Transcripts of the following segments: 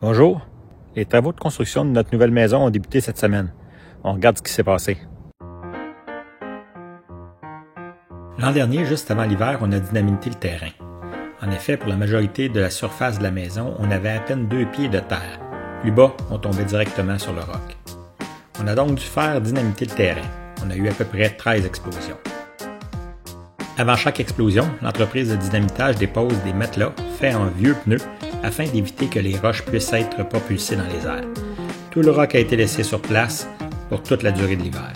Bonjour. Les travaux de construction de notre nouvelle maison ont débuté cette semaine. On regarde ce qui s'est passé. L'an dernier, juste avant l'hiver, on a dynamité le terrain. En effet, pour la majorité de la surface de la maison, on avait à peine 2 pieds de terre. Plus bas, on tombait directement sur le roc. On a donc dû faire dynamiter le terrain. On a eu à peu près 13 explosions. Avant chaque explosion, l'entreprise de dynamitage dépose des matelas faits en vieux pneus afin d'éviter que les roches puissent être propulsées dans les airs. Tout le roc a été laissé sur place pour toute la durée de l'hiver.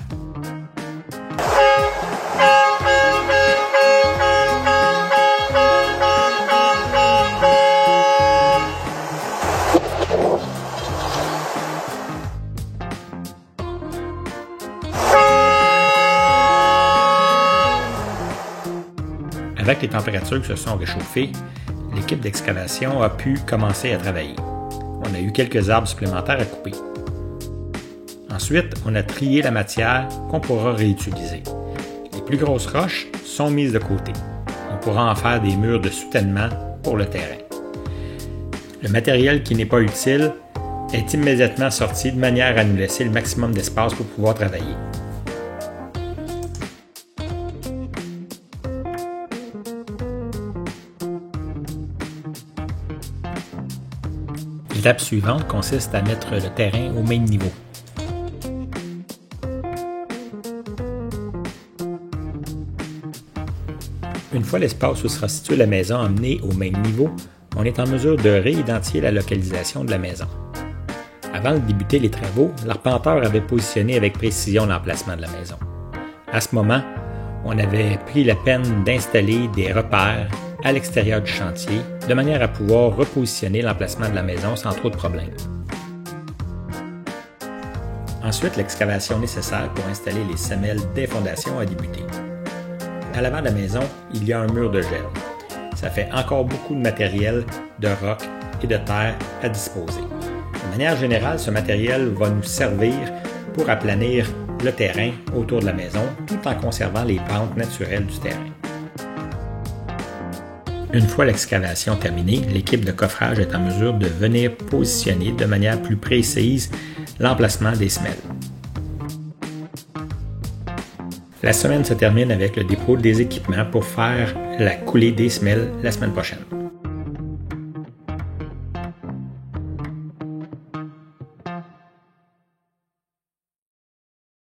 Avec les températures qui se sont réchauffées, l'équipe d'excavation a pu commencer à travailler. On a eu quelques arbres supplémentaires à couper. Ensuite, on a trié la matière qu'on pourra réutiliser. Les plus grosses roches sont mises de côté. On pourra en faire des murs de soutènement pour le terrain. Le matériel qui n'est pas utile est immédiatement sorti de manière à nous laisser le maximum d'espace pour pouvoir travailler. L'étape suivante consiste à mettre le terrain au même niveau. Une fois l'espace où sera située la maison emmené au même niveau, on est en mesure de réidentifier la localisation de la maison. Avant de débuter les travaux, l'arpenteur avait positionné avec précision l'emplacement de la maison. À ce moment, on avait pris la peine d'installer des repères à l'extérieur du chantier, de manière à pouvoir repositionner l'emplacement de la maison sans trop de problèmes. Ensuite, l'excavation nécessaire pour installer les semelles des fondations a débuté. À l'avant de la maison, il y a un mur de gel. Ça fait encore beaucoup de matériel, de roc et de terre à disposer. De manière générale, ce matériel va nous servir pour aplanir le terrain autour de la maison, tout en conservant les pentes naturelles du terrain. Une fois l'excavation terminée, l'équipe de coffrage est en mesure de venir positionner de manière plus précise l'emplacement des semelles. La semaine se termine avec le dépôt des équipements pour faire la coulée des semelles la semaine prochaine.